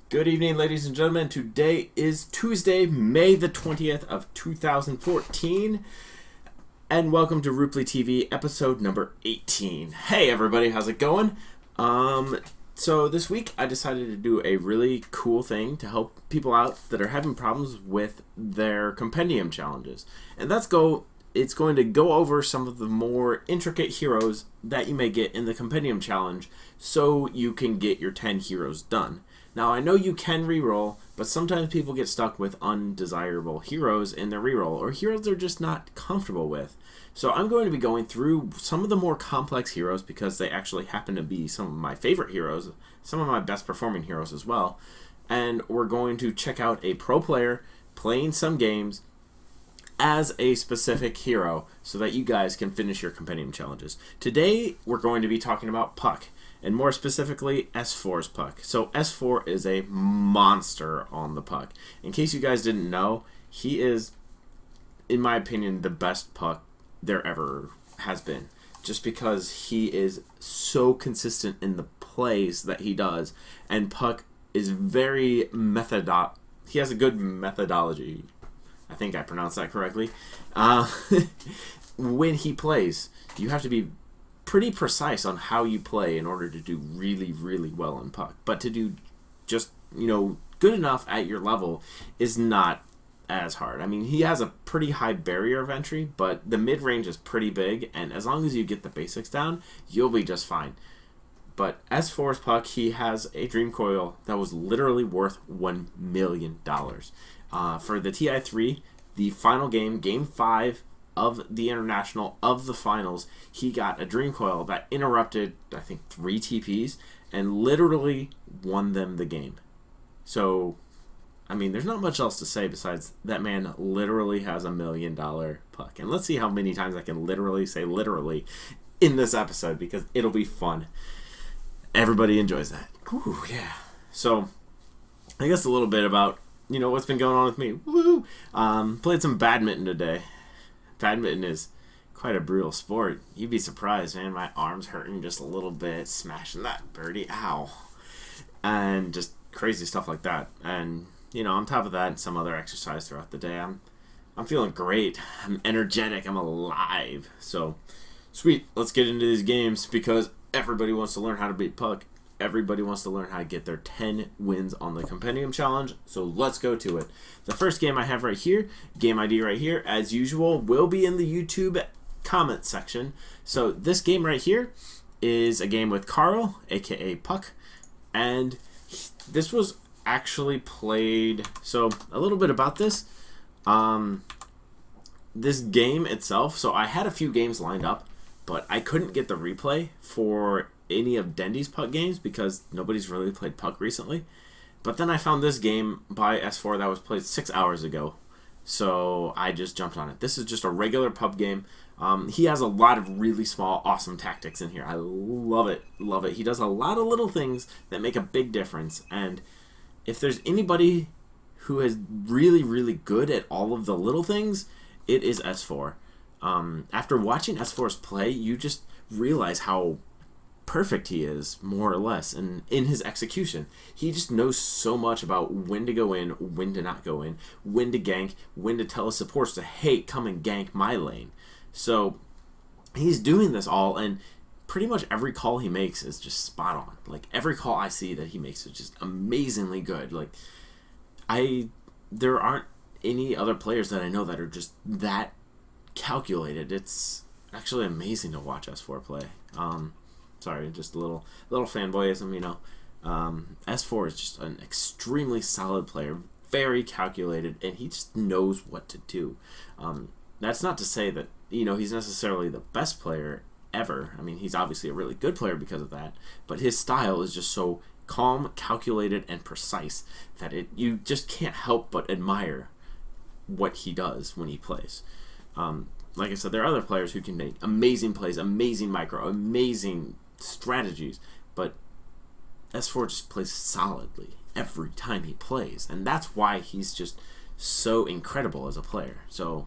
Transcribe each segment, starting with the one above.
Good evening, ladies and gentlemen. Today is Tuesday, May the 20th of 2014, and welcome to RoopleeTV episode number 18. Hey everybody, how's it going? So this week I decided to do a really cool thing to help people out that are having problems with their Compendium challenges. And it's going to go over some of the more intricate heroes that you may get in the Compendium challenge so you can get your 10 heroes done. Now, I know you can reroll, but sometimes people get stuck with undesirable heroes in their reroll, or heroes they're just not comfortable with. So I'm going to be going through some of the more complex heroes because they actually happen to be some of my favorite heroes, some of my best performing heroes as well. And we're going to check out a pro player playing some games as a specific hero so that you guys can finish your Compendium challenges. Today, we're going to be talking about Puck, and more specifically, S4's Puck. So S4 is a monster on the Puck. In case you guys didn't know, he is, in my opinion, the best Puck there ever has been. Just because he is so consistent in the plays that he does, and Puck is very he has a good methodology. I think I pronounced that correctly. When he plays, you have to be pretty precise on how you play in order to do really, really well in Puck. But to do just, good enough at your level is not as hard. I mean, he has a pretty high barrier of entry, but the mid-range is pretty big, and as long as you get the basics down, you'll be just fine. But S4's Puck, he has a Dream Coil that was literally worth $1 million. For the TI4, the final game, Game 5 of the International of the finals, he got a Dream Coil that interrupted, I think, 3 TPs and literally won them the game. So, I mean, there's not much else to say besides that man literally has $1 million Puck. And let's see how many times I can literally say literally in this episode because it'll be fun. Everybody enjoys that. Ooh, yeah. So, I guess a little bit about what's been going on with me. Woo! Played some badminton today. Badminton is quite a brutal sport. You'd be surprised, man. My arm's hurting just a little bit, smashing that birdie. Ow. And just crazy stuff like that. And, on top of that and some other exercise throughout the day, I'm feeling great. I'm energetic. I'm alive. So, sweet. Let's get into these games because everybody wants to learn how to beat Puck. Everybody wants to learn how to get their 10 wins on the Compendium Challenge, so let's go to it. The first game I have right here, game ID right here, as usual, will be in the YouTube comment section. So this game right here is a game with Carl, aka Puck, and this was actually played, so a little bit about this. This game itself, so I had a few games lined up, but I couldn't get the replay for any of Dendy's Puck games because nobody's really played Puck recently. But then I found this game by S4 that was played 6 hours ago, so I just jumped on it. This is just a regular pub game. He has a lot of really small, awesome tactics in here. I love it, love it. He does a lot of little things that make a big difference, and if there's anybody who is really, really good at all of the little things, it is S4. After watching S4's play, you just realize how perfect he is, more or less, and in his execution. He just knows so much about when to go in, when to not go in, when to gank, when to tell his supports to, hey, come and gank my lane. So he's doing this all, and pretty much every call he makes is just spot on. Like, every call I see that he makes is just amazingly good. Like, there aren't any other players that I know that are just that calculated. It's actually amazing to watch S4 play. Sorry, just a little fanboyism, S4 is just an extremely solid player, very calculated, and he just knows what to do. That's not to say that, he's necessarily the best player ever. I mean, he's obviously a really good player because of that, but his style is just so calm, calculated, and precise that you just can't help but admire what he does when he plays. Like I said, there are other players who can make amazing plays, amazing micro, amazing strategies, but S4 just plays solidly every time he plays, and that's why he's just so incredible as a player. So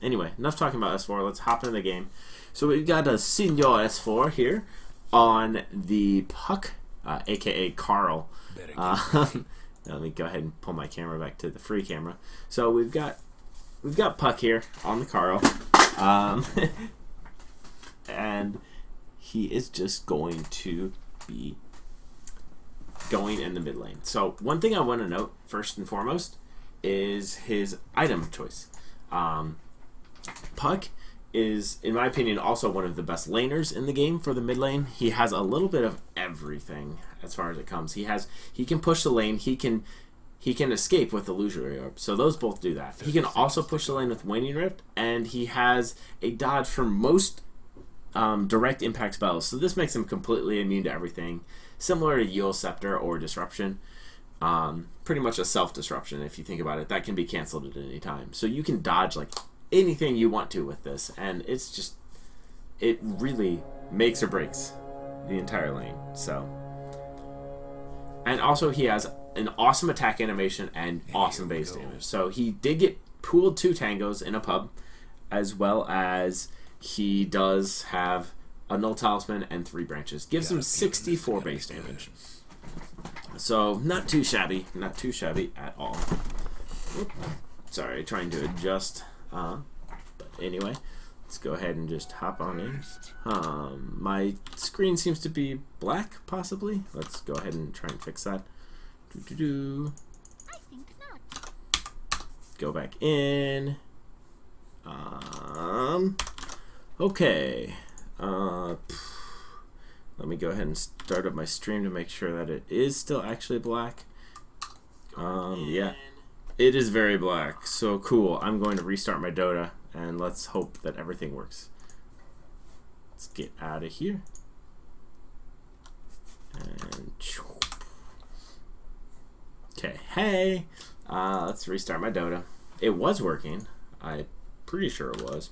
anyway, enough talking about S4. Let's hop into the game. So we've got a Senior S4 here on the Puck, aka Carl. Now let me go ahead and pull my camera back to the free camera. So we've got Puck here on the Carl, and he is just going to be going in the mid lane. So one thing I want to note first and foremost is his item choice. Puck is, in my opinion, also one of the best laners in the game for the mid lane. He has a little bit of everything as far as it comes. He can push the lane. He can escape with the illusory orb. So those both do that. He can also push the lane with Waning Rift, and he has a dodge for most direct impact spells. So this makes him completely immune to everything, similar to Yule Scepter or Disruption. Pretty much a self-disruption if you think about it. That can be canceled at any time. So you can dodge like anything you want to with this, and it really makes or breaks the entire lane. So, and also he has an awesome attack animation and awesome base damage. So he did get pooled 2 tangos in a pub, as well as he does have a null talisman and 3 branches. Gives him 64 base damage. So not too shabby at all. Oop. Sorry, trying to adjust. But anyway, let's go ahead and just hop on in. My screen seems to be black, possibly. Let's go ahead and try and fix that. I think not. Go back in. Okay. Let me go ahead and start up my stream to make sure that it is still actually black. Yeah. It is very black. So cool. I'm going to restart my Dota, and let's hope that everything works. Let's get out of here. And okay, hey. Let's restart my Dota. It was working. I'm pretty sure it was.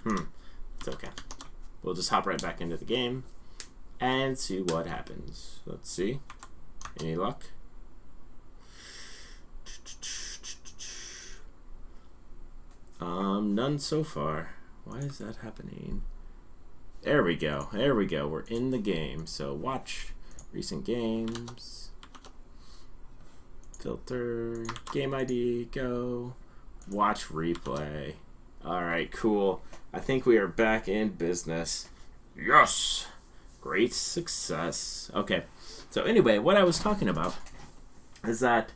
It's okay. We'll just hop right back into the game and see what happens. Let's see. Any luck? None so far. Why is that happening? There we go. There we go. We're in the game. So watch recent games. Filter. Game ID. Go. Watch replay. Alright, cool. I think we are back in business. Yes! Great success. Okay. So anyway, what I was talking about is that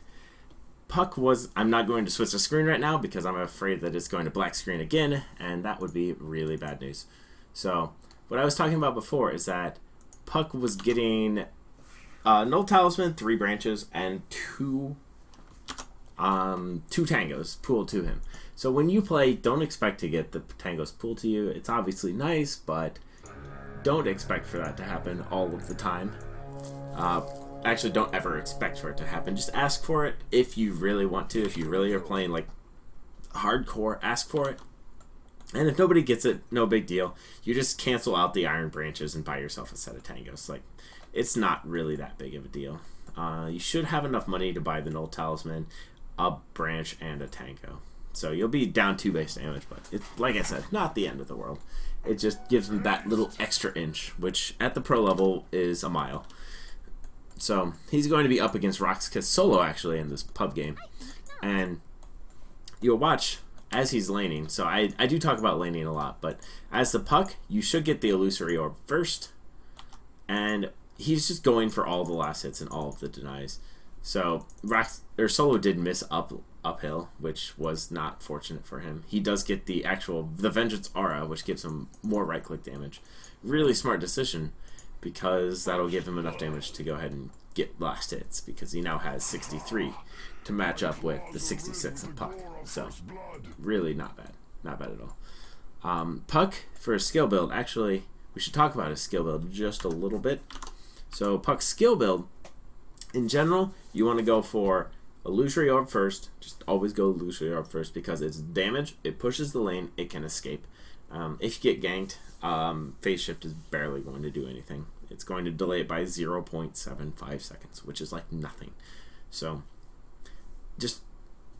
Puck was... I'm not going to switch the screen right now because I'm afraid that it's going to black screen again, and that would be really bad news. So, what I was talking about before is that Puck was getting Null Talisman, 3 branches, and 2 tangos pooled to him. So when you play, don't expect to get the tangos pooled to you. It's obviously nice, but don't expect for that to happen all of the time. Actually, don't ever expect for it to happen. Just ask for it if you really want to. If you really are playing like hardcore, ask for it. And if nobody gets it, no big deal. You just cancel out the iron branches and buy yourself a set of tangos. Like, it's not really that big of a deal. You should have enough money to buy the Null Talisman, a branch, and a tango. So you'll be down 2 base damage, but it's, like I said, not the end of the world. It just gives them that little extra inch, which at the pro level is a mile. So he's going to be up against Roxkiss solo, actually, in this pub game. And you'll watch as he's laning. So I do talk about laning a lot, but as the Puck, you should get the illusory orb first. And he's just going for all the last hits and all of the denies. So Solo did miss uphill, which was not fortunate for him. He does get the Vengeance Aura, which gives him more right-click damage. Really smart decision, because that'll give him enough damage to go ahead and get last hits, because he now has 63 to match up with the 66 of Puck. So really not bad. Not bad at all. Puck, for a skill build, actually, we should talk about his skill build just a little bit. So Puck's skill build, in general, you want to go for Illusory Orb first. Just always go Illusory Orb first because it's damage, it pushes the lane, it can escape. If you get ganked, Phase Shift is barely going to do anything. It's going to delay it by 0.75 seconds, which is like nothing. So just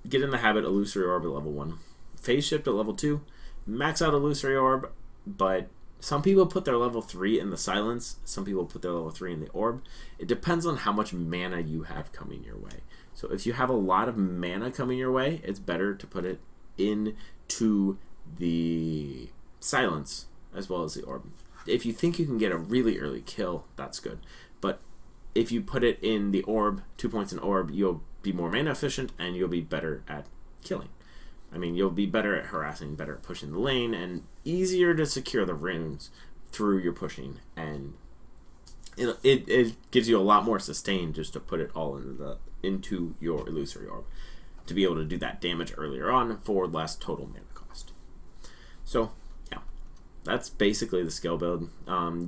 get in the habit, Illusory Orb at level 1. Phase Shift at level 2. Max out Illusory Orb, but Some people put their level 3 in the silence. Some people put their level 3 in the orb. It depends on how much mana you have coming your way. So if you have a lot of mana coming your way, it's better to put it into the silence as well as the orb. If you think you can get a really early kill, that's good. But if you put it in the orb, 2 points in orb, you'll be more mana efficient and you'll be better at killing. I mean, you'll be better at harassing, better at pushing the lane, and easier to secure the runes through your pushing. And it gives you a lot more sustain just to put it all into your illusory orb to be able to do that damage earlier on for less total mana cost. So yeah, that's basically the skill build.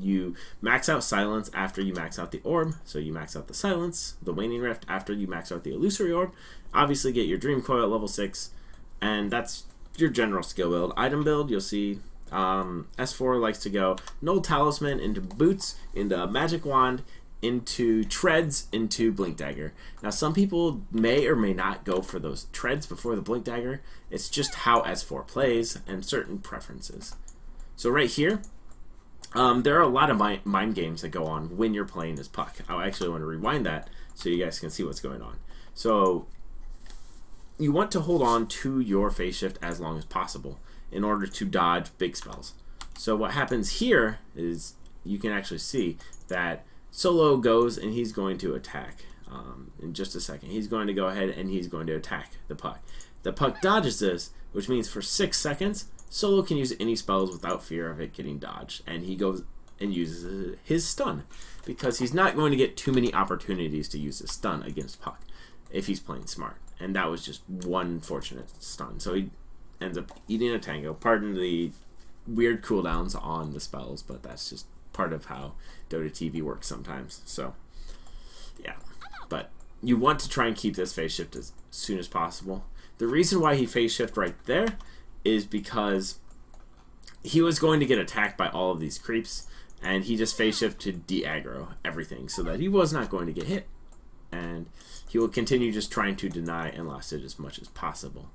You max out silence after you max out the orb, so you max out the silence, the waning rift after you max out the illusory orb. Obviously get your dream coil at level 6. And that's your general skill build. Item build, you'll see S4 likes to go Null Talisman into Boots, into Magic Wand, into Treads, into Blink Dagger. Now some people may or may not go for those Treads before the Blink Dagger. It's just how S4 plays and certain preferences. So right here, there are a lot of mind games that go on when you're playing as Puck. I actually want to rewind that so you guys can see what's going on. So you want to hold on to your phase shift as long as possible in order to dodge big spells. So what happens here is you can actually see that Solo goes and he's going to attack in just a second. He's going to go ahead and he's going to attack the Puck. The Puck dodges this, which means for 6 seconds, Solo can use any spells without fear of it getting dodged. And he goes and uses his stun because he's not going to get too many opportunities to use his stun against Puck if he's playing smart. And that was just one fortunate stun. So he ends up eating a tango. Pardon the weird cooldowns on the spells, but that's just part of how Dota TV works sometimes. So, yeah. But you want to try and keep this phase shift as soon as possible. The reason why he phase shift right there is because he was going to get attacked by all of these creeps, and he just phase shift to de-aggro everything so that he was not going to get hit. And he will continue just trying to deny and last hit as much as possible.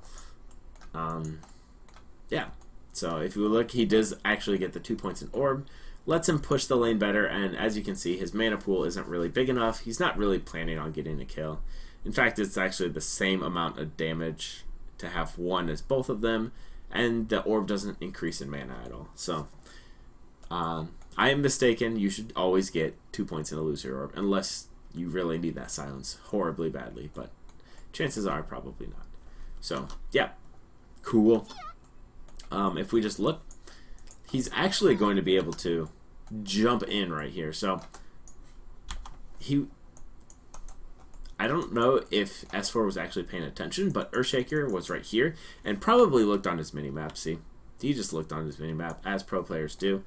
Yeah, so if you look, he does actually get the 2 points in orb, lets him push the lane better, and as you can see, his mana pool isn't really big enough. He's not really planning on getting a kill. In fact, it's actually the same amount of damage to have one as both of them, and the orb doesn't increase in mana at all. So, I am mistaken. You should always get 2 points in illusory orb, unless you really need that silence horribly badly, but chances are probably not. So, yeah, cool. If we just look, he's actually going to be able to jump in right here. So, I don't know if S4 was actually paying attention, but Earthshaker was right here and probably looked on his minimap. See, he just looked on his minimap, as pro players do,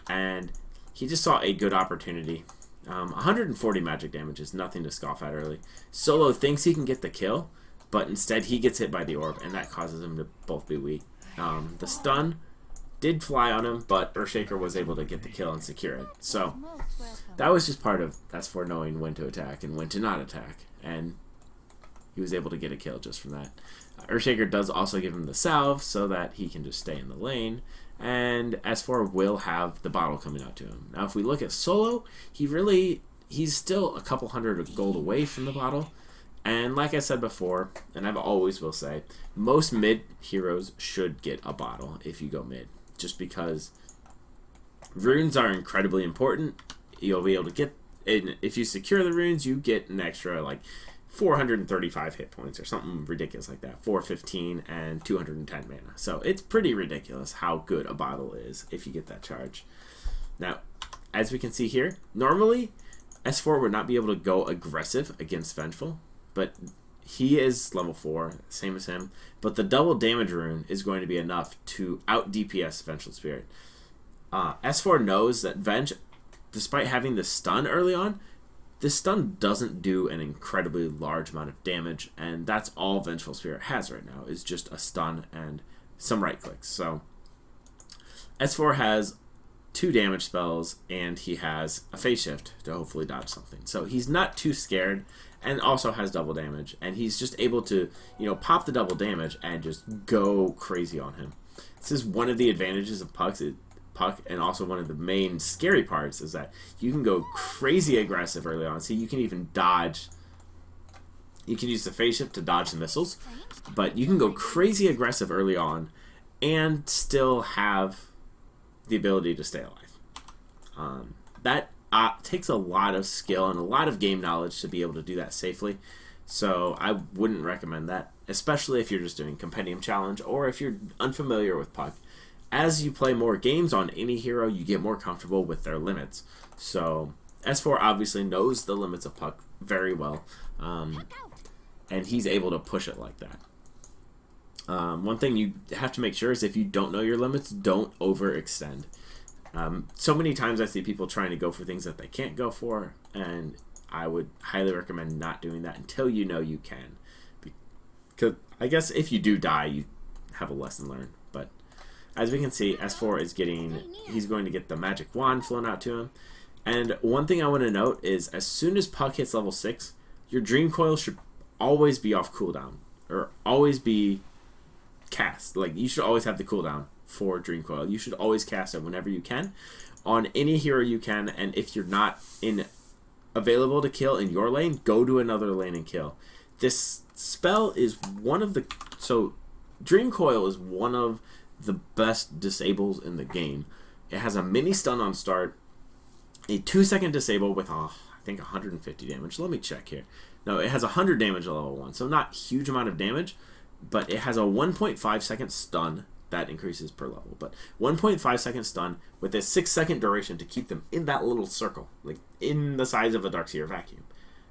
and he just saw a good opportunity. 140 magic damage is nothing to scoff at early. Solo thinks he can get the kill, but instead he gets hit by the orb, and that causes him to both be weak. The stun did fly on him, but Earthshaker was able to get the kill and secure it. So that was just part of S4 knowing when to attack and when to not attack, and he was able to get a kill just from that. Earthshaker does also give him the salve so that he can just stay in the lane, and S4 will have the bottle coming out to him. Now if we look at Solo, he's still a couple hundred of gold away from the bottle, and like I said before, and I always will say, most mid heroes should get a bottle if you go mid, just because runes are incredibly important. You'll be able to get, and if you secure the runes, you get an extra like 435 hit points or something ridiculous like that, 415 and 210 mana. So it's pretty ridiculous how good a bottle is if you get that charge. Now, as we can see here, normally S4 would not be able to go aggressive against Vengeful, but he is level 4, same as him, but the double damage rune is going to be enough to out DPS Vengeful Spirit. S4 knows that Venge, despite having the stun early on, this stun doesn't do an incredibly large amount of damage, and that's all Vengeful Spirit has right now, is just a stun and some right clicks. So S4 has 2 damage spells, and he has a phase shift to hopefully dodge something. So he's not too scared, and also has double damage, and he's just able to, pop the double damage and just go crazy on him. This is one of the advantages of Pucks. Puck, and also one of the main scary parts, is that you can go crazy aggressive early on. See, you can even dodge. You can use the phase shift to dodge the missiles, but you can go crazy aggressive early on and still have the ability to stay alive. That takes a lot of skill and a lot of game knowledge to be able to do that safely. So I wouldn't recommend that, especially if you're just doing Compendium Challenge or if you're unfamiliar with Puck. As you play more games on any hero, you get more comfortable with their limits. So S4 obviously knows the limits of Puck very well, and he's able to push it like that. One thing you have to make sure is if you don't know your limits, don't overextend. So many times I see people trying to go for things that they can't go for, and I would highly recommend not doing that until you know you can. Because I guess if you do die, you have a lesson learned. But as we can see, S4 is he's going to get the magic wand flown out to him. And one thing I want to note is as soon as Puck hits level 6, your Dream Coil should always be off cooldown, or always be cast. Like, you should always have the cooldown for Dream Coil. You should always cast it whenever you can on any hero you can, and if you're not available to kill in your lane, go to another lane and kill. This spell is Dream Coil is one of the best disables in the game. It has a mini stun on start, a 2-second disable with I think 150 damage. Let me check here. No, it has 100 damage at level 1, so not huge amount of damage, but it has a 1.5 second stun that increases per level. But 1.5 second stun with a 6-second duration to keep them in that little circle, like in the size of a Darkseer vacuum.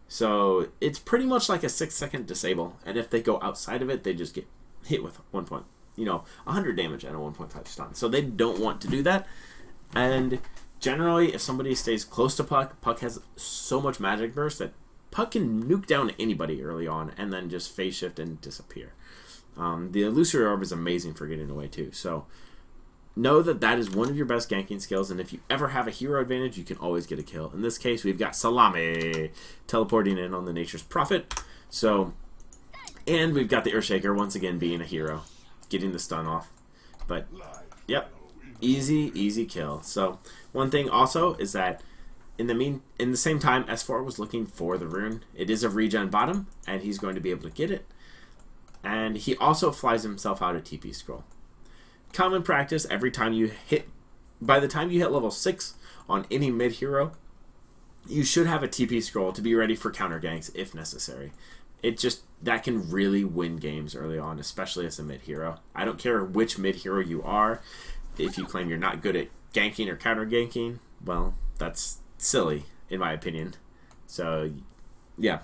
So it's pretty much like a 6-second disable, and if they go outside of it, they just get hit with 100 damage and a 1.5 stun. So they don't want to do that. And generally, if somebody stays close to Puck, Puck has so much magic burst that Puck can nuke down anybody early on and then just phase shift and disappear. The Illusory Orb is amazing for getting away too. So know that that is one of your best ganking skills, and if you ever have a hero advantage, you can always get a kill. In this case, we've got Salame teleporting in on the Nature's Prophet. So, and we've got the Earthshaker once again being a hero, getting the stun off. But, yep, easy kill. So, one thing also is that in the same time, S4 was looking for the rune. It is a regen bottom, and he's going to be able to get it. And he also flies himself out a TP scroll. Common practice, by the time you hit level 6 on any mid hero, you should have a TP scroll to be ready for counter ganks if necessary. That can really win games early on, especially as a mid hero. I don't care which mid hero you are. If you claim you're not good at ganking or counter ganking, well, that's silly in my opinion. So yeah,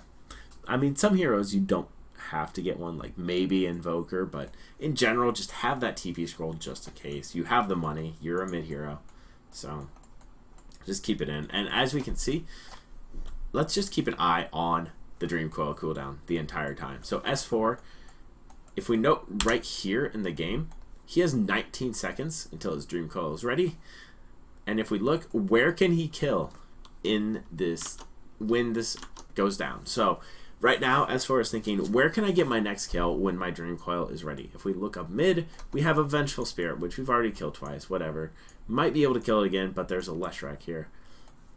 I mean, some heroes you don't have to get one, like maybe Invoker, but in general, just have that TP scroll just in case. You have the money, you're a mid hero, so just keep it in. And as we can see, let's just keep an eye on the Dream Coil cooldown the entire time. So S4, if we note right here in the game, he has 19 seconds until his Dream Coil is ready. And if we look, where can he kill in this when this goes down? So right now, S4 is thinking, where can I get my next kill when my Dream Coil is ready? If we look up mid, we have a Vengeful Spirit, which we've already killed twice, whatever. Might be able to kill it again, but there's a Leshrac here.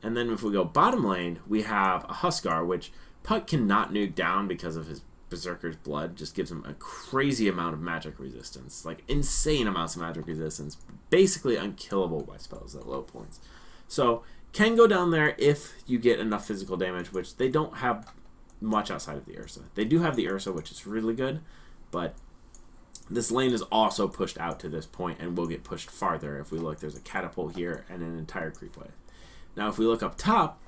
And then if we go bottom lane, we have a Huskar, which Puck cannot nuke down because of his Berserker's Blood. Just gives him a crazy amount of magic resistance. Like, insane amounts of magic resistance. Basically unkillable by spells at low points. So, can go down there if you get enough physical damage, which they don't have much outside of the Ursa. They do have the Ursa, which is really good, but this lane is also pushed out to this point and will get pushed farther. If we look, there's a catapult here and an entire creep wave. Now, if we look up top,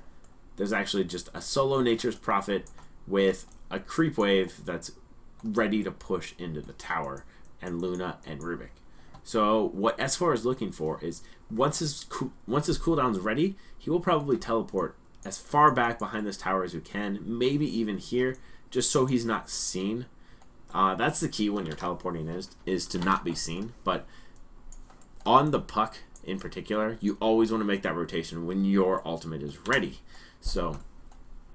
there's actually just a solo Nature's Prophet with a creep wave that's ready to push into the tower, and Luna and Rubik. So what S4 is looking for is once his cooldown's ready, he will probably teleport as far back behind this tower as we can, maybe even here, just so he's not seen. That's the key when you're teleporting is to not be seen. But on the Puck in particular, you always want to make that rotation when your ultimate is ready. So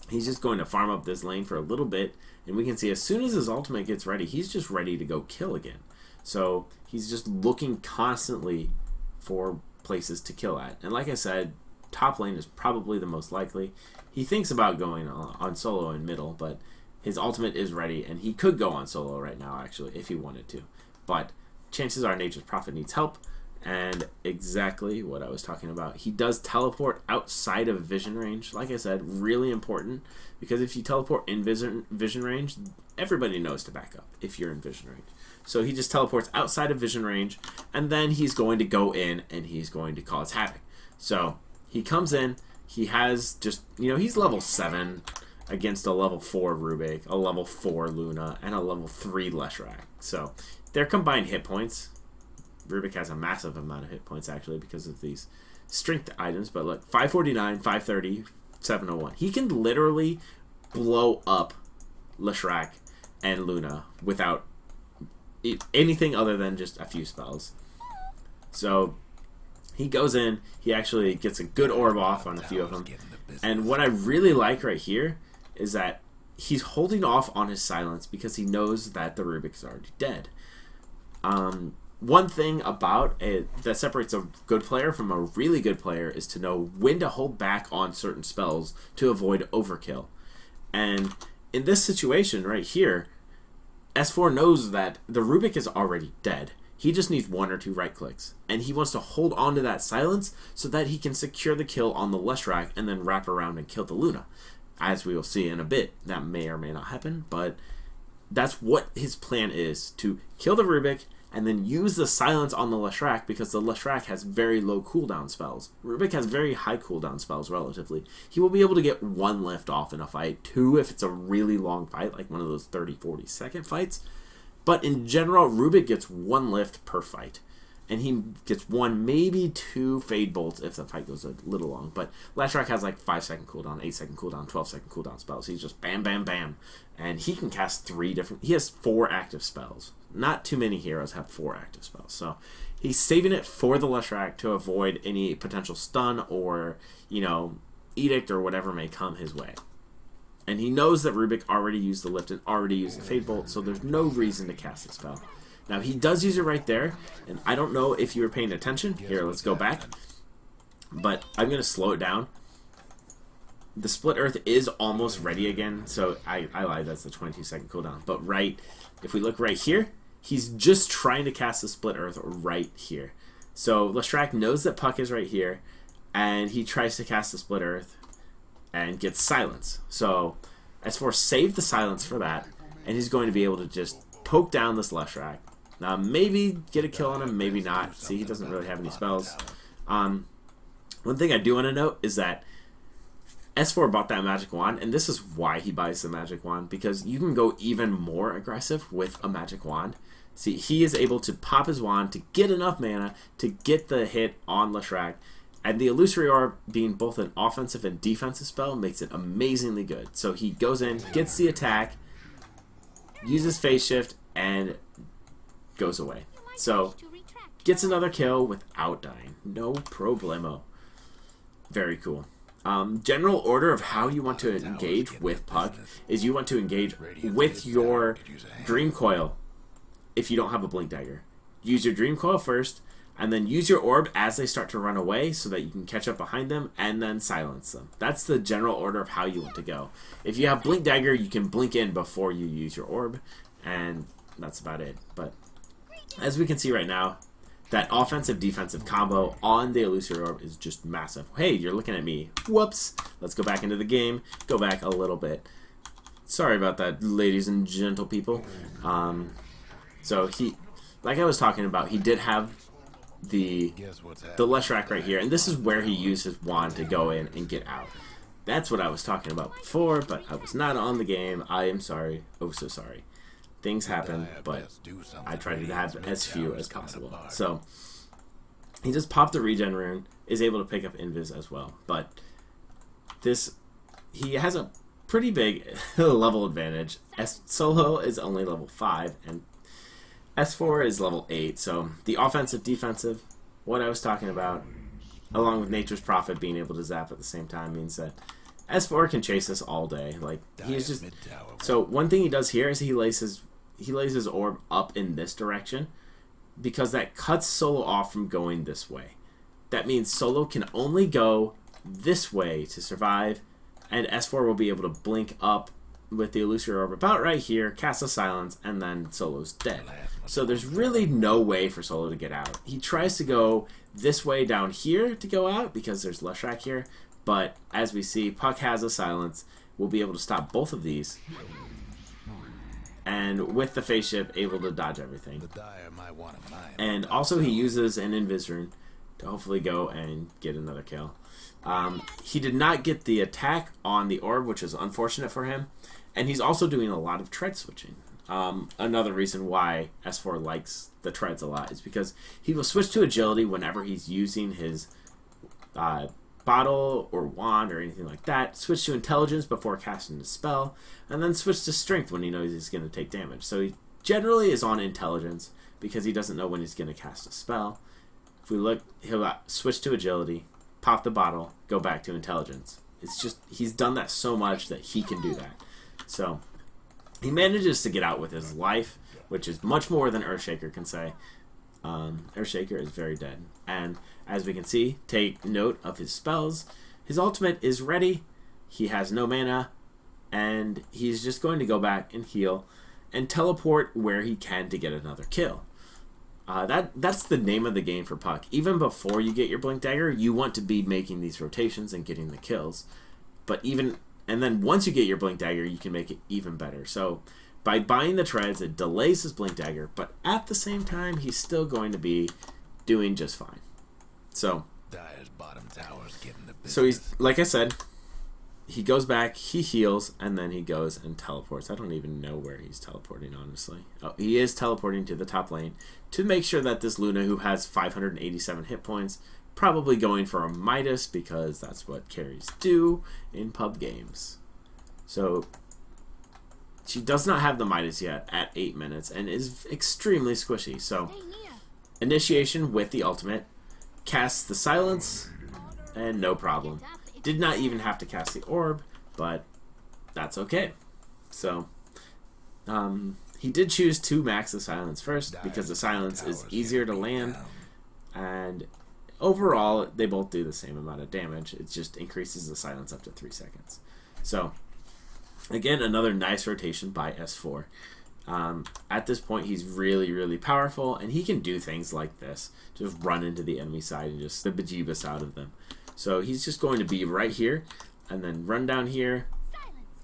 he's just going to farm up this lane for a little bit, and we can see as soon as his ultimate gets ready, he's just ready to go kill again. So he's just looking constantly for places to kill at. And like I said, top lane is probably the most likely. He thinks about going on solo in middle, but his ultimate is ready, and he could go on solo right now, actually, if he wanted to. But chances are Nature's Prophet needs help, and exactly what I was talking about. He does teleport outside of vision range. Like I said, really important, because if you teleport in vision range, everybody knows to back up if you're in vision range. So he just teleports outside of vision range, and then he's going to go in, and he's going to cause havoc. So he comes in, he has just, he's level 7 against a level 4 Rubik, a level 4 Luna, and a level 3 Leshrac. So their combined hit points, Rubik has a massive amount of hit points actually because of these strength items, but look, 549, 530, 701. He can literally blow up Leshrac and Luna without anything other than just a few spells. So he goes in, he actually gets a good orb off on a few of them. And what I really like right here is that he's holding off on his silence because he knows that the Rubik is already dead. One thing about it that separates a good player from a really good player is to know when to hold back on certain spells to avoid overkill. And in this situation right here, S4 knows that the Rubik is already dead. He just needs 1 or 2 right clicks, and he wants to hold on to that silence so that he can secure the kill on the Leshrac and then wrap around and kill the Luna. As we will see in a bit, that may or may not happen, but that's what his plan is, to kill the Rubik and then use the silence on the Leshrac, because the Leshrac has very low cooldown spells. Rubik has very high cooldown spells relatively. He will be able to get 1 lift off in a fight, 2 if it's a really long fight, like one of those 30-40 second fights. But in general, Rubik gets 1 lift per fight. And he gets 1, maybe 2 Fade Bolts if the fight goes a little long. But Leshrac has like 5-second cooldown, 8-second cooldown, 12-second cooldown spells. He's just bam, bam, bam. And he can cast 3 different... He has 4 active spells. Not too many heroes have 4 active spells. So he's saving it for the Leshrac to avoid any potential stun or, edict or whatever may come his way. And he knows that Rubik already used the lift and already used the Fade Bolt, so there's no reason to cast the spell. Now, he does use it right there, and I don't know if you were paying attention. Here, let's go back. But I'm going to slow it down. The Split Earth is almost ready again, so I lied, that's the 22-second cooldown. But if we look right here, he's just trying to cast the Split Earth right here. So Leshrac knows that Puck is right here, and he tries to cast the Split Earth and gets silence. So S4 saved the silence for that, and he's going to be able to just poke down this Leshrac. Now, maybe get a kill on him, maybe not. See, he doesn't really have any spells. One thing I do want to note is that S4 bought that Magic Wand, and this is why he buys the Magic Wand, because you can go even more aggressive with a Magic Wand. See, he is able to pop his wand to get enough mana to get the hit on Leshrac, and the Illusory Orb, being both an offensive and defensive spell, makes it amazingly good. So he goes in, gets the attack, uses Phase Shift, and goes away. So gets another kill without dying. No problemo. Very cool. General order of how you want to engage with Puck is you want to engage with your Dream Coil if you don't have a Blink Dagger. Use your Dream Coil first, and then use your orb as they start to run away so that you can catch up behind them and then silence them. That's the general order of how you want to go. If you have Blink Dagger, you can blink in before you use your orb, and that's about it. But as we can see right now, that offensive-defensive combo on the Illusory Orb is just massive. Hey, you're looking at me. Whoops. Let's go back into the game. Go back a little bit. Sorry about that, ladies and gentle people. So he, like I was talking about, he did have the Leshrac right here, and this is where he used his wand to go in and get out. That's what I was talking about before, but I was not on the game. I am sorry. Oh, so sorry. Things happen, but I try to have as few as possible. So he just popped the regen rune, is able to pick up Invis as well. But he has a pretty big level advantage. Solo is only level 5, and S4 is level 8. So the offensive, defensive, what I was talking about, along with Nature's Prophet being able to zap at the same time, means that S4 can chase us all day. Like, he's just... So one thing he does here is he lays his orb up in this direction, because that cuts Solo off from going this way. that means Solo can only go this way to survive, and S4 will be able to blink up with the Illusory Orb about right here, cast a Silence, and then Solo's dead. So there's really no way for Solo to get out. He tries to go this way down here to go out because there's Leshrac here, but as we see, Puck has a Silence. We'll be able to stop both of these, and with the Phase Shift, able to dodge everything. And also he uses an Invis Rune to hopefully go and get another kill. He did not get the attack on the orb, which is unfortunate for him. And he's also doing a lot of tread switching. Another reason why S4 likes the treads a lot is because he will switch to agility whenever he's using his bottle or wand or anything like that. Switch to intelligence before casting a spell. And then switch to strength when he knows he's going to take damage. So he generally is on intelligence because he doesn't know when he's going to cast a spell. If we look, he'll switch to agility, pop the bottle, go back to intelligence. It's just, he's done that so much that he can do that. So he manages to get out with his life, which is much more than Earthshaker can say. Earthshaker is very dead. And as we can see, take note of his spells. His ultimate is ready. He has no mana. And he's just going to go back and heal and teleport where he can to get another kill. That's the name of the game for Puck. Even before you get your Blink Dagger, you want to be making these rotations and getting the kills. And then once you get your Blink Dagger, you can make it even better. So by buying the treads, it delays his Blink Dagger, but at the same time, he's still going to be doing just fine. So he's, like I said, he goes back, he heals, and then he goes and teleports. I don't even know where he's teleporting, honestly. Oh, he is teleporting to the top lane to make sure that this Luna, who has 587 hit points, probably going for a Midas because that's what carries do in pub games. So she does not have the Midas yet at 8 minutes and is extremely squishy. So initiation with the ultimate, casts the Silence, and no problem. Did not even have to cast the orb, but that's okay. So he did choose to max the Silence first because the Silence is easier to land, and overall, they both do the same amount of damage. It just increases the Silence up to 3 seconds. So, again, another nice rotation by S4. At this point, he's really, really powerful, and he can do things like this. Just run into the enemy side and just the bejeebus out of them. So he's just going to be right here, and then run down here,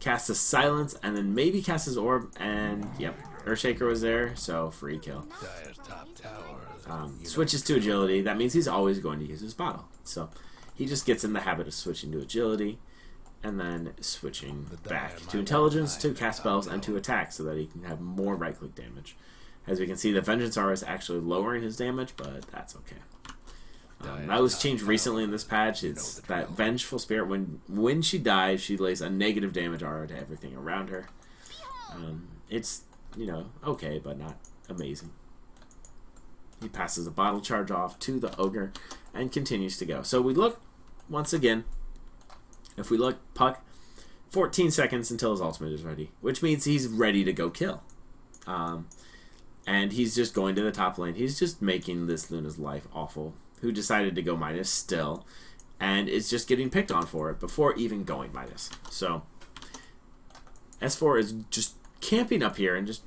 cast a Silence, and then maybe cast his orb, and yep, Earthshaker was there, so free kill. Switches to agility. That means he's always going to use his bottle. So he just gets in the habit of switching to agility and then switching back to intelligence to cast spells and to attack so that he can have more right click damage. As we can see, the Vengeance Aura is actually lowering his damage, but that's okay. That was changed recently in this patch. It's that Vengeful Spirit, when she dies, she lays a negative damage aura to everything around her. It's, okay, but not amazing. He passes a bottle charge off to the Ogre and continues to go. So we look, once again, if we look, Puck, 14 seconds until his ultimate is ready, which means he's ready to go kill. And he's just going to the top lane. He's just making this Luna's life awful, who decided to go Midas still, and is just getting picked on for it before even going Midas. So S4 is just camping up here and just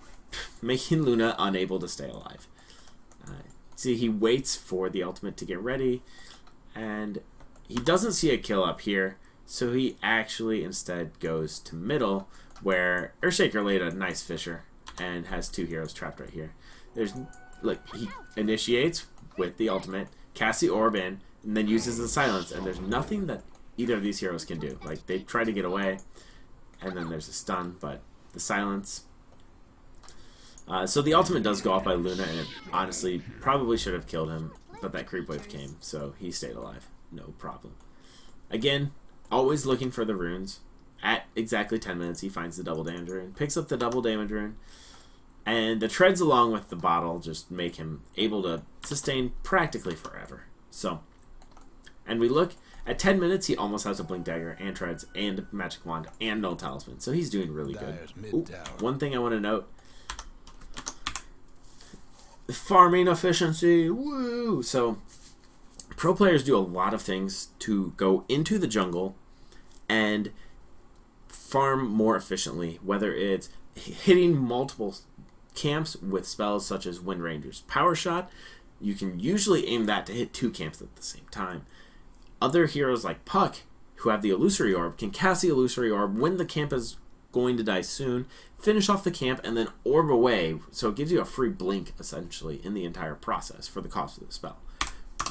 making Luna unable to stay alive. See, he waits for the ultimate to get ready, and he doesn't see a kill up here, so he actually instead goes to middle, where Earthshaker laid a nice Fisher and has 2 heroes trapped right here. He initiates with the ultimate, casts the orb in, and then uses the Silence, and there's nothing that either of these heroes can do. Like, they try to get away, and then there's a stun, but the Silence... so the ultimate does go off by Luna, and it honestly probably should have killed him, but that creep wave came, so he stayed alive. No problem. Again, always looking for the runes. At exactly 10 minutes, he finds the double damage rune, picks up the double damage rune, and the treads along with the bottle just make him able to sustain practically forever. So, and we look, at 10 minutes, he almost has a Blink Dagger, and treads, and Magic Wand, and no Talisman, so he's doing really good. Ooh, one thing I want to note, farming efficiency, woo! So, pro players do a lot of things to go into the jungle and farm more efficiently, whether it's hitting multiple camps with spells such as Wind Ranger's Power Shot. You can usually aim that to hit 2 camps at the same time. Other heroes like Puck, who have the Illusory Orb, can cast the Illusory Orb when the camp is going to die soon, finish off the camp, and then orb away, so it gives you a free blink, essentially, in the entire process for the cost of the spell.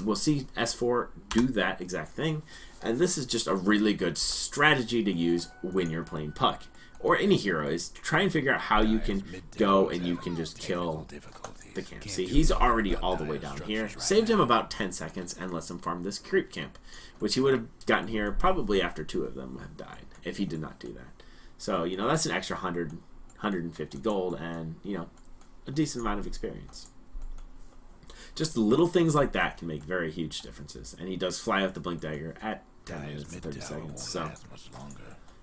We'll see S4 do that exact thing, and this is just a really good strategy to use when you're playing Puck, or any hero, is to try and figure out how you can go and you can just kill the camp. See, he's already all the way down here. Saved him about 10 seconds and lets him farm this creep camp, which he would have gotten here probably after 2 of them have died, if he did not do that. So, you know, that's an extra 100, 150 gold and, you know, a decent amount of experience. Just little things like that can make very huge differences. And he does fly out the Blink Dagger at 10 minutes and 30 seconds. So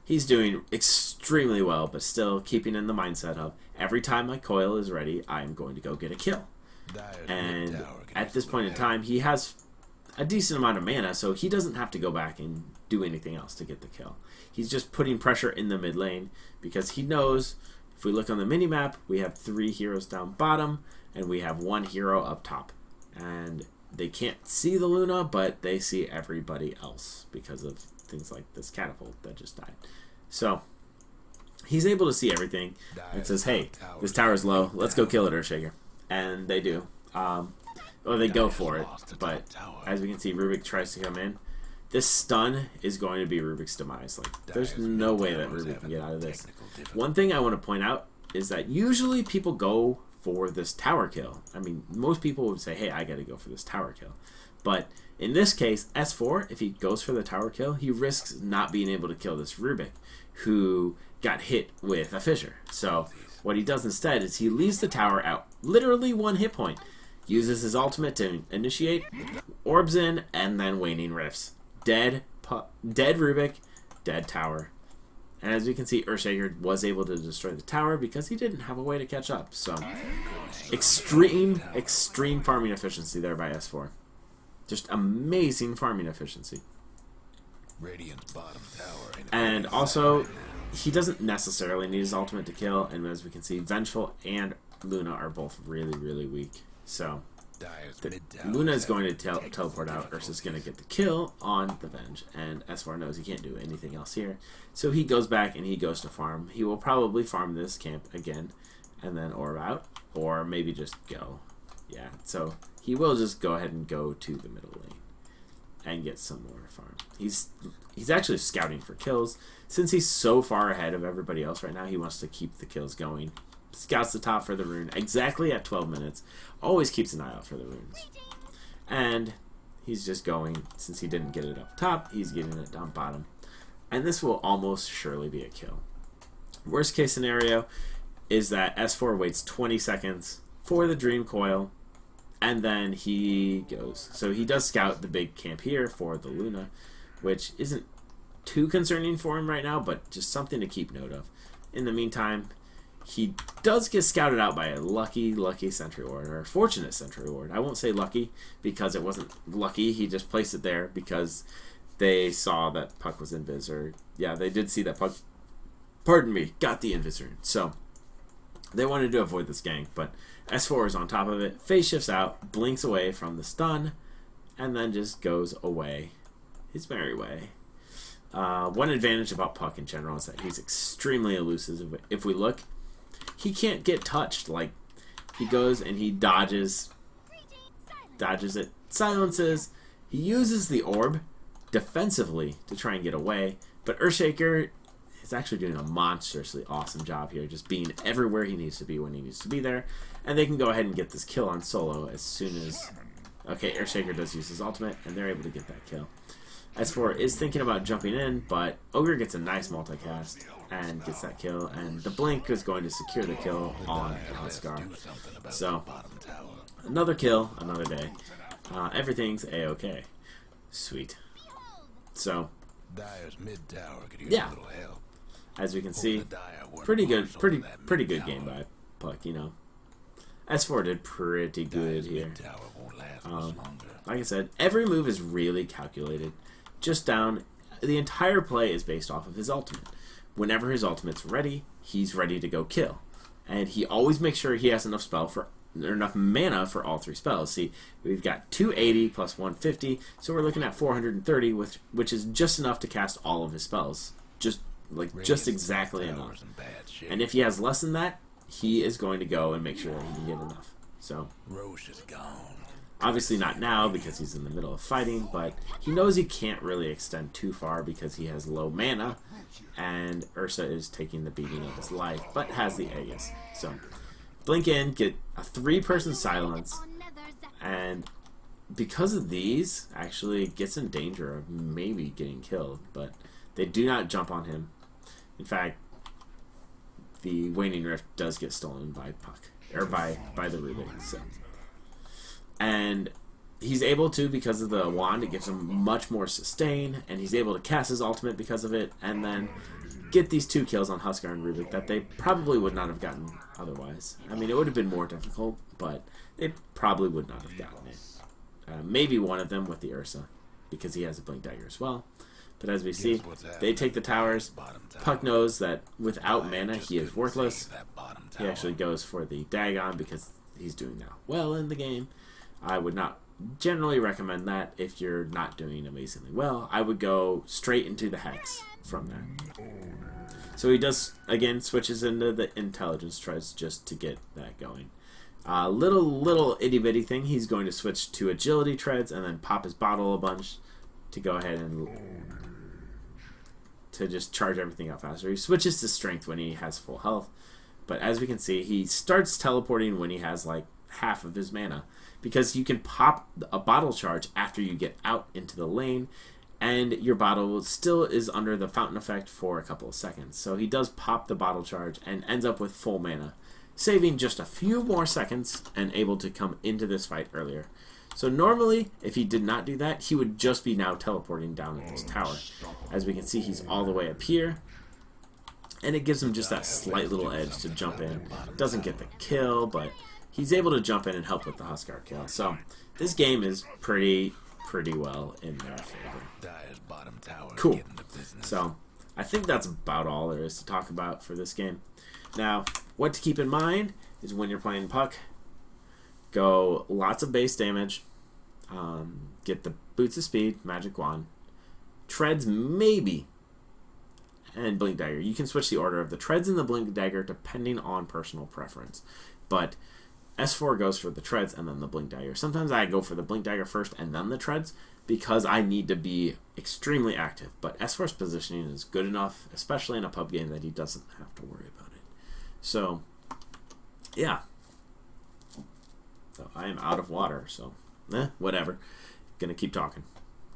he's doing extremely well, but still keeping in the mindset of every time my coil is ready, I'm going to go get a kill. And at this point in time, he has a decent amount of mana, so he doesn't have to go back and do anything else to get the kill. He's just putting pressure in the mid lane because he knows, if we look on the mini-map, we have 3 heroes down bottom and we have 1 hero up top. And they can't see the Luna, but they see everybody else because of things like this catapult that just died. So he's able to see everything and says, hey, this tower's low, let's go kill it, Earthshaker. And they do. Or they go for it, but as we can see, Rubik tries to come in. This stun is going to be Rubik's demise. Like, there's no way that Rubik can get out of this. One thing I want to point out is that usually people go for this tower kill. I mean, most people would say, hey, I got to go for this tower kill. But in this case, S4, if he goes for the tower kill, he risks not being able to kill this Rubik, who got hit with a fissure. So what he does instead is he leaves the tower out literally 1 hit point, uses his ultimate to initiate, orbs in, and then waning rifts. Dead Rubik, dead tower. And as we can see, Earthshaker was able to destroy the tower because he didn't have a way to catch up. So, extreme farming efficiency there by S4. Just amazing farming efficiency. And also, he doesn't necessarily need his ultimate to kill. And as we can see, Vengeful and Luna are both really, really weak. So, Luna is going to teleport out. Ursa's going to get the kill on the Venge, and S4 knows he can't do anything else here. So he goes back and he goes to farm. He will probably farm this camp again, and then orb out, or maybe just go. Yeah, so he will just go ahead and go to the middle lane and get some more farm. He's actually scouting for kills. Since he's so far ahead of everybody else right now, he wants to keep the kills going. Scouts the top for the rune exactly at 12 minutes. Always keeps an eye out for the runes. And he's just going, since he didn't get it up top, he's getting it down bottom. And this will almost surely be a kill. Worst case scenario is that S4 waits 20 seconds for the Dream Coil, and then he goes. So he does scout the big camp here for the Luna, which isn't too concerning for him right now, but just something to keep note of. In the meantime, he does get scouted out by a lucky sentry ward, or a fortunate sentry ward. I won't say lucky because it wasn't lucky. He just placed it there because they saw that Puck was invis, or yeah, they did see that Puck, pardon me, got the invis rune. So they wanted to avoid this gank, but S4 is on top of it, phase shifts out, blinks away from the stun, and then just goes away his merry way. One advantage about Puck in general is that he's extremely elusive. If we look, he can't get touched. Like, he goes and he dodges it, silences. He uses the orb defensively to try and get away, but Earthshaker is actually doing a monstrously awesome job here, just being everywhere he needs to be when he needs to be there, and they can go ahead and get this kill on solo as soon as... Okay, Earthshaker does use his ultimate, and they're able to get that kill. S4 is thinking about jumping in, but Ogre gets a nice multicast and gets that kill, and the Blink is going to secure the kill on Scar. So, another kill, another day. Everything's a-okay. Sweet. So, yeah. As we can see, pretty good game by Puck, you know. S4 did pretty good here. Like I said, every move is really calculated. Just down, the entire play is based off of his ultimate. Whenever his ultimate's ready, he's ready to go kill. And he always makes sure he has enough enough mana for all 3 spells. See, we've got 280 plus 150, so we're looking at 430, which is just enough to cast all of his spells. Just exactly enough. And if he has less than that, he is going to go and make sure that he can get enough. So, obviously not now because he's in the middle of fighting, but he knows he can't really extend too far because he has low mana, and Ursa is taking the beating of his life, but has the Aegis. So, blink in, get a 3-person silence, and because of these, actually gets in danger of maybe getting killed, but they do not jump on him. In fact, the Waning Rift does get stolen by Puck, or by the Rubik. So. And he's able to, because of the wand, it gives him much more sustain, and he's able to cast his ultimate because of it, and then get these 2 kills on Huskar and Rubik that they probably would not have gotten otherwise. I mean, it would have been more difficult, but they probably would not have gotten it. Maybe one of them with the Ursa, because he has a Blink Dagger as well. But as we see, they take the towers. Puck knows that without mana, he is worthless. He actually goes for the Dagon because he's doing now well in the game. I would not generally recommend that if you're not doing amazingly well. I would go straight into the Hex from that. So he does, again, switches into the Intelligence Treads just to get that going. Little itty-bitty thing, he's going to switch to Agility Treads and then pop his bottle a bunch to go ahead and to just charge everything out faster. He switches to Strength when he has full health, but as we can see, he starts teleporting when he has like half of his mana, because you can pop a bottle charge after you get out into the lane, and your bottle still is under the fountain effect for a couple of seconds. So he does pop the bottle charge and ends up with full mana, saving just a few more seconds and able to come into this fight earlier. So normally, if he did not do that, he would just be now teleporting down at this tower. As we can see, he's all the way up here, and it gives him just that slight little edge to jump in. Doesn't get the kill, but he's able to jump in and help with the Huskar kill. So this game is pretty well in their favor. Cool. So I think that's about all there is to talk about for this game. Now, what to keep in mind is when you're playing Puck, go lots of base damage, get the Boots of Speed, Magic Wand, Treads maybe, and Blink Dagger. You can switch the order of the Treads and the Blink Dagger depending on personal preference, but S4 goes for the Treads and then the Blink Dagger. Sometimes I go for the Blink Dagger first and then the Treads because I need to be extremely active, but S4's positioning is good enough, especially in a pub game, that he doesn't have to worry about it. So, yeah. So I am out of water, so whatever. Gonna keep talking.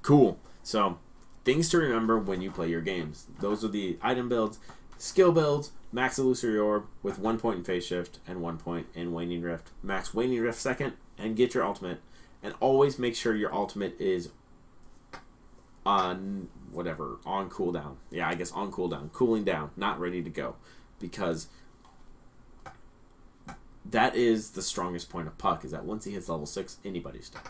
Cool. So, things to remember when you play your games. Those are the item builds, skill builds, max Illusory Orb with 1 point in Phase Shift and 1 point in Waning Rift. Max Waning Rift second, and get your ultimate. And always make sure your ultimate is on cooldown. Yeah, I guess on cooldown. Cooling down, not ready to go. Because that is the strongest point of Puck, is that once he hits level 6, anybody's dead.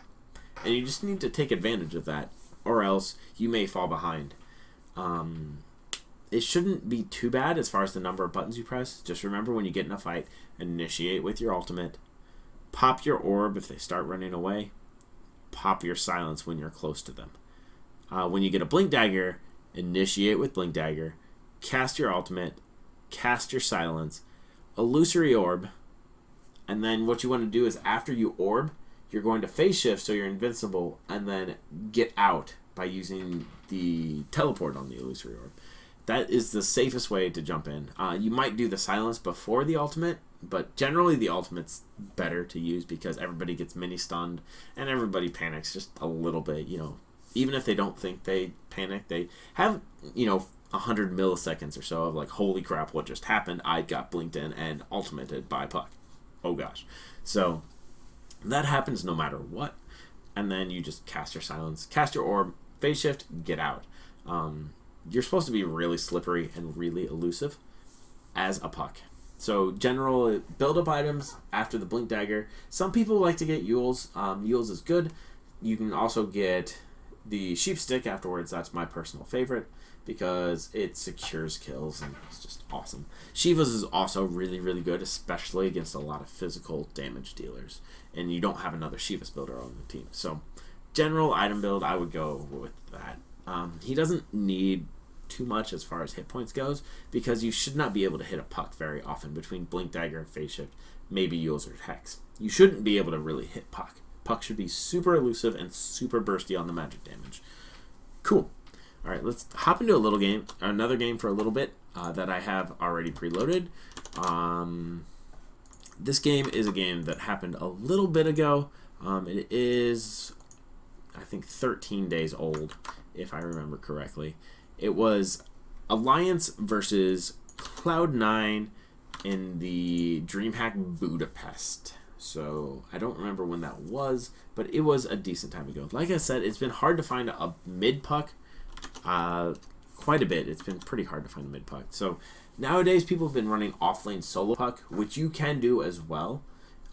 And you just need to take advantage of that, or else you may fall behind. It shouldn't be too bad as far as the number of buttons you press. Just remember, when you get in a fight, initiate with your ultimate, pop your orb if they start running away, pop your silence when you're close to them. When you get a Blink Dagger, initiate with Blink Dagger, cast your ultimate, cast your silence, Illusory Orb, and then what you want to do is after you orb, you're going to phase shift so you're invincible, and then get out by using the teleport on the Illusory Orb. That is the safest way to jump in. You might do the silence before the ultimate, but generally the ultimate's better to use because everybody gets mini stunned and everybody panics just a little bit. Even if they don't think they panic, they have 100 milliseconds or so of like, holy crap, what just happened? I got blinked in and ultimated by Puck. Oh gosh. So that happens no matter what. And then you just cast your silence, cast your orb, phase shift, get out. You're supposed to be really slippery and really elusive as a Puck. So general build-up items after the Blink Dagger. Some people like to get Yules. Yules is good. You can also get the Sheep Stick afterwards. That's my personal favorite because it secures kills and it's just awesome. Shiva's is also really, really good, especially against a lot of physical damage dealers. And you don't have another Shiva's builder on the team. So general item build, I would go with that. He doesn't need too much as far as hit points goes because you should not be able to hit a puck very often between Blink Dagger and Phase Shift, maybe Yules or Hex. You shouldn't be able to really hit puck. Puck should be super elusive and super bursty on the magic damage. Cool. All right, let's hop into another game for a little bit that I have already preloaded. This game is a game that happened a little bit ago. It is, I think, 13 days old, if I remember correctly. It was Alliance versus Cloud9 in the DreamHack Budapest. So I don't remember when that was, but it was a decent time ago. Like I said, it's been hard to find a mid puck quite a bit. It's been pretty hard to find a mid puck. So nowadays people have been running offlane solo puck, which you can do as well.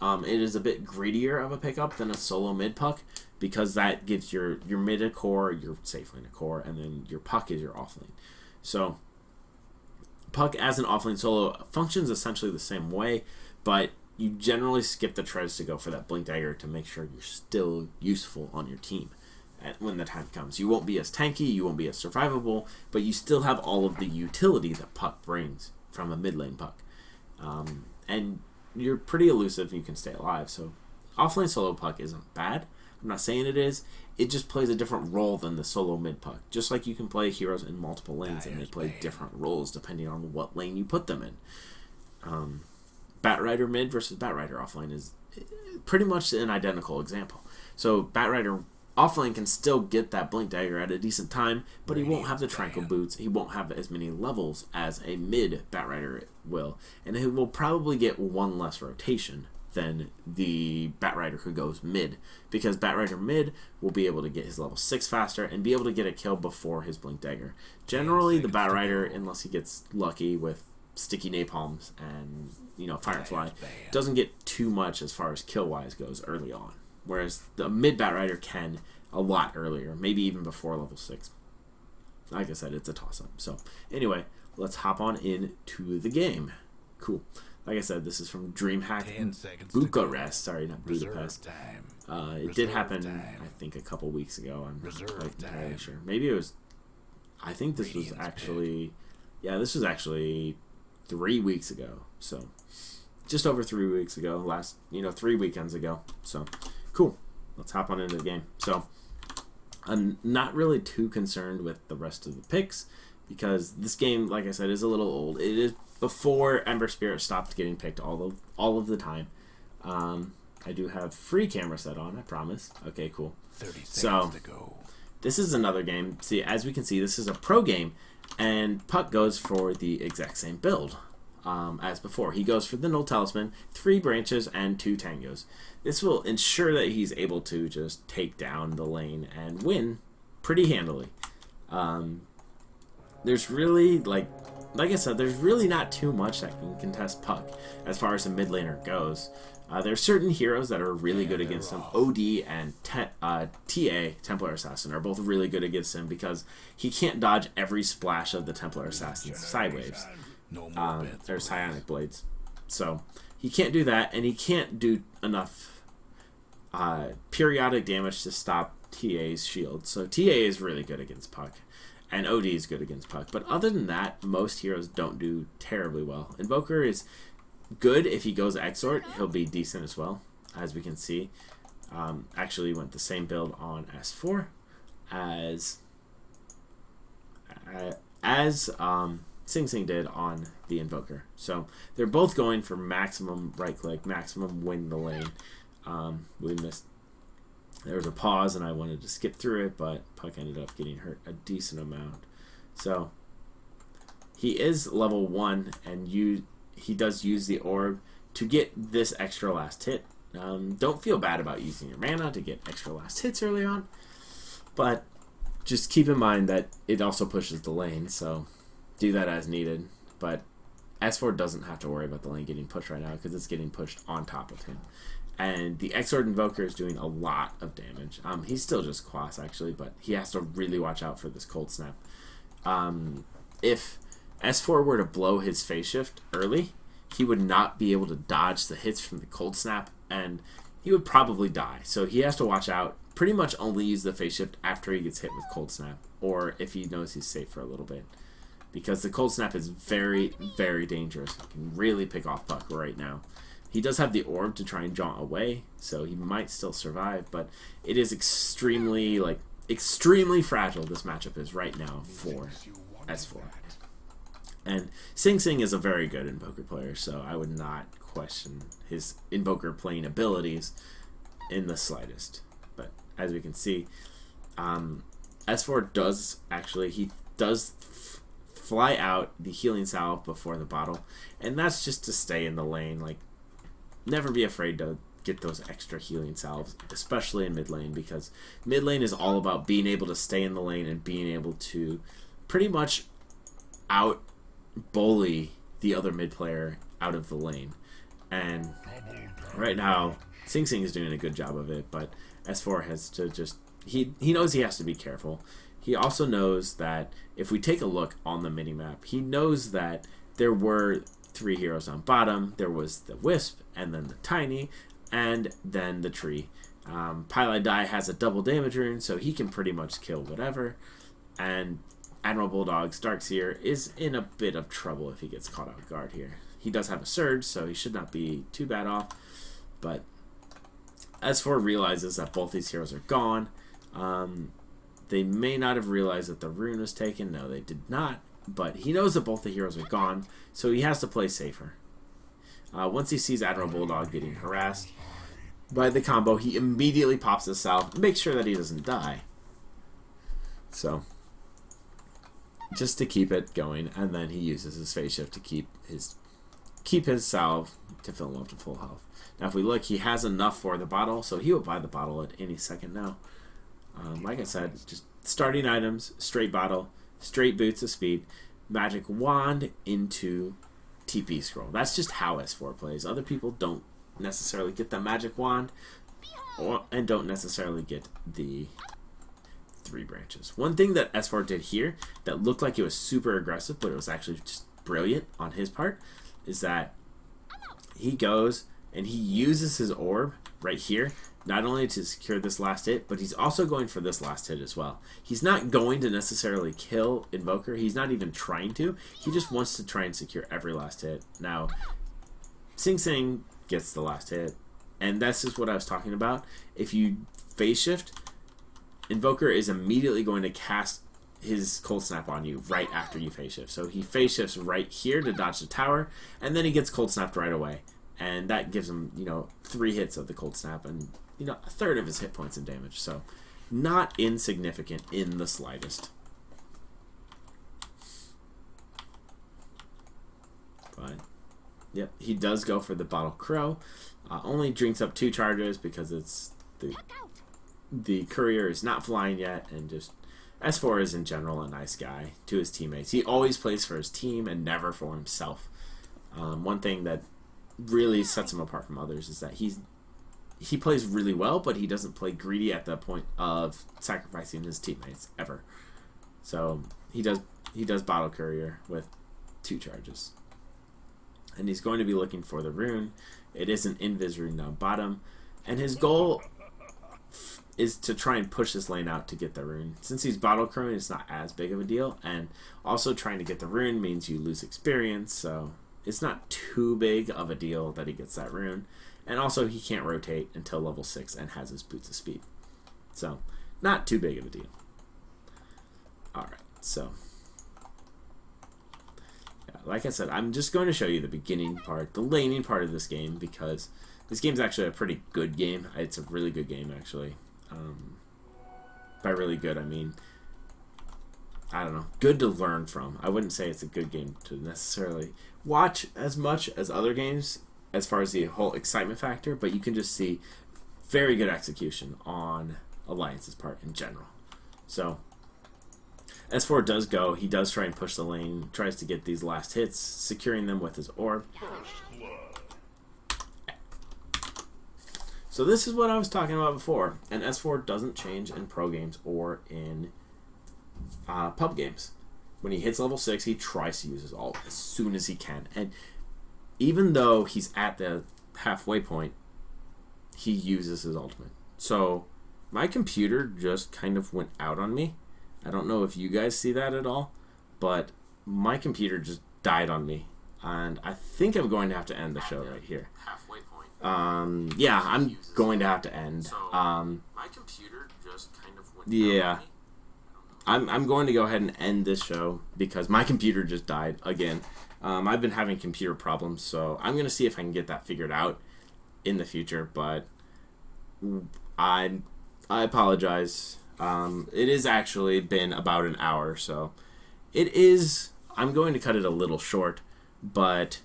It is a bit greedier of a pickup than a solo mid puck because that gives your mid a core, your safe lane a core, and then your puck is your offlane. So puck as an offlane solo functions essentially the same way, but you generally skip the treads to go for that Blink Dagger to make sure you're still useful on your team when the time comes. You won't be as tanky, you won't be as survivable, but you still have all of the utility that puck brings from a mid lane puck. And you're pretty elusive, you can stay alive, so offlane solo puck isn't bad. I'm not saying it is. It just plays a different role than the solo mid puck. Just like you can play heroes in multiple lanes and they play different roles depending on what lane you put them in. Batrider mid versus Batrider offlane is pretty much an identical example. So Batrider offlane can still get that Blink Dagger at a decent time, but he won't have the Tranquil Boots. He won't have as many levels as a mid Batrider will. And he will probably get one less rotation than the Batrider who goes mid, because Batrider mid will be able to get his level 6 faster and be able to get a kill before his Blink Dagger. Generally, the Batrider, unless he gets lucky with sticky napalms and Firefly, doesn't get too much as far as kill wise goes early on, whereas the mid Batrider can a lot earlier, maybe even before level 6. Like I said, it's a toss up. So anyway, let's hop on into the game. Cool. Like I said, this is from DreamHack Bucharest. Sorry, not Budapest. It did happen, I think, a couple weeks ago. I'm not entirely sure. Maybe it was. I think this was actually. Yeah, this was actually 3 weeks ago. So just over 3 weeks ago. 3 weekends ago. So cool. Let's hop on into the game. So I'm not really too concerned with the rest of the picks because this game, like I said, is a little old. It is before Ember Spirit stopped getting picked all of the time. I do have free camera set on, I promise. Okay, cool. 30 seconds to go. This is another game. See, as we can see, this is a pro game, and Puck goes for the exact same build as before. He goes for the Null Talisman, 3 branches, and 2 tangos. This will ensure that he's able to just take down the lane and win pretty handily. There's really, like I said, there's really not too much that can contest Puck as far as the mid laner goes. There's certain heroes that are really good against him. OD and TA, Templar Assassin, are both really good against him because he can't dodge every splash of the Templar Assassin's side waves. Or Psionic Blades. So he can't do that, and he can't do enough periodic damage to stop TA's shield. So TA is really good against Puck. And OD is good against Puck. But other than that, most heroes don't do terribly well. Invoker is good if he goes Exort. He'll be decent as well, as we can see. Actually went the same build on S4 as Sing Sing did on the Invoker. So they're both going for maximum right click, maximum win the lane. We missed. There was a pause and I wanted to skip through it, but Puck ended up getting hurt a decent amount. So he is level 1, and he does use the orb to get this extra last hit. Don't feel bad about using your mana to get extra last hits early on, but just keep in mind that it also pushes the lane, so do that as needed. But S4 doesn't have to worry about the lane getting pushed right now because it's getting pushed on top of him. And the Xord Invoker is doing a lot of damage. He's still just Quas, actually, but he has to really watch out for this Cold Snap. If S4 were to blow his phase shift early, he would not be able to dodge the hits from the Cold Snap, and he would probably die. So he has to watch out, pretty much only use the phase shift after he gets hit with Cold Snap, or if he knows he's safe for a little bit. Because the Cold Snap is very, very dangerous. It can really pick off Puck right now. He does have the orb to try and jaunt away, so he might still survive, but it is extremely fragile, this matchup is right now for S4. And Sing Sing is a very good Invoker player, so I would not question his Invoker playing abilities in the slightest. But as we can see, S4 does actually, he does fly out the healing salve before the bottle, and that's just to stay in the lane. Like, never be afraid to get those extra healing salves, especially in mid lane, because mid lane is all about being able to stay in the lane and being able to pretty much out bully the other mid player out of the lane. And right now, Sing Sing is doing a good job of it, but S4 has to just, he knows he has to be careful. He also knows that if we take a look on the minimap, he knows that there were 3 heroes on bottom. There was the Wisp, and then the Tiny, and then the Tree. Pylai Dai has a double damage rune, so he can pretty much kill whatever. And Admiral Bulldog's Darkseer is in a bit of trouble if he gets caught off guard here. He does have a Surge, so he should not be too bad off. But S4 realizes that both these heroes are gone. They may not have realized that the rune was taken. No, they did not. But he knows that both the heroes are gone, so he has to play safer. Once he sees Admiral Bulldog getting harassed by the combo, he immediately pops his salve and makes sure that he doesn't die. So, just to keep it going, and then he uses his phase shift to keep his salve to fill him up to full health. Now, if we look, he has enough for the bottle, so he will buy the bottle at any second now. Like I said, just starting items, straight bottle, straight boots of speed, magic wand into TP scroll. That's just how S4 plays. Other people don't necessarily get the magic wand and don't necessarily get the 3 branches. One thing that S4 did here that looked like it was super aggressive, but it was actually just brilliant on his part, is that he goes and he uses his orb right here, not only to secure this last hit, but he's also going for this last hit as well. He's not going to necessarily kill Invoker. He's not even trying to. He just wants to try and secure every last hit. Now, Sing Sing gets the last hit, and that's just what I was talking about. If you phase shift, Invoker is immediately going to cast his Cold Snap on you right after you phase shift. So he phase shifts right here to dodge the tower, and then he gets Cold Snapped right away. And that gives him, 3 hits of the Cold Snap and, a third of his hit points and damage. So, not insignificant in the slightest. But, yep, he does go for the Bottle Crow. Only drinks up 2 charges because it's the courier is not flying yet, and just S4 is in general a nice guy to his teammates. He always plays for his team and never for himself. One thing that really sets him apart from others is that he plays really well, but he doesn't play greedy at the point of sacrificing his teammates ever. So he does Bottle Courier with 2 charges, and he's going to be looking for the rune. It is an Invis rune down bottom, and his goal is to try and push this lane out to get the rune. Since he's Bottle Crowing, it's not as big of a deal, and also trying to get the rune means you lose experience, so it's not too big of a deal that he gets that rune. And also, he can't rotate until level 6 and has his Boots of Speed. So, not too big of a deal. Alright, so. Yeah, like I said, I'm just going to show you the beginning part, the laning part of this game, because this game's actually a pretty good game. It's a really good game, actually. By really good, I mean, I don't know, good to learn from. I wouldn't say it's a good game to necessarily watch as much as other games as far as the whole excitement factor, but you can just see very good execution on Alliance's part in general. So, S4 does go. He does try and push the lane, tries to get these last hits, securing them with his orb. So this is what I was talking about before. And S4 doesn't change in pro games or in pub games. When he hits level 6, he tries to use his ult as soon as he can. And even though he's at the halfway point, he uses his ultimate. So my computer just kind of went out on me. I don't know if you guys see that at all, but my computer just died on me. And I think I'm going to have to end the show right here. Yeah, I'm going to have to end. My computer just kind of went yeah. out on me. I'm going to go ahead and end this show because my computer just died again. I've been having computer problems, so I'm going to see if I can get that figured out in the future, but I apologize. It has actually been about an hour, so I'm going to cut it a little short, but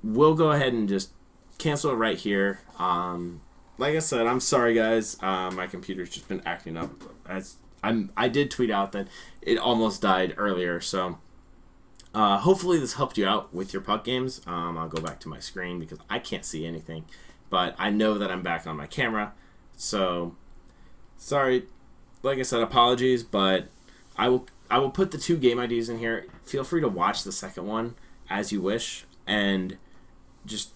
we'll go ahead and just cancel it right here. Like I said, I'm sorry, guys. My computer's just been acting up. I did tweet out that it almost died earlier, so hopefully this helped you out with your puck games. I'll go back to my screen because I can't see anything, but I know that I'm back on my camera, so sorry. Like I said, apologies, but I will put the 2 game IDs in here. Feel free to watch the second one as you wish, and just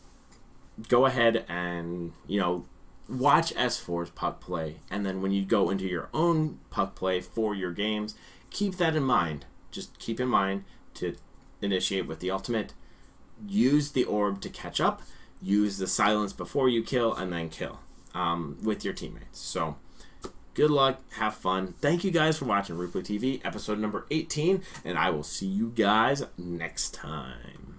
go ahead and, watch S4's puck play, and then when you go into your own puck play for your games, keep that in mind. Just keep in mind to initiate with the ultimate, use the orb to catch up, use the silence before you kill, and then kill with your teammates. So good luck, have fun. Thank you guys for watching RoopleeTV, episode number 18, and I will see you guys next time.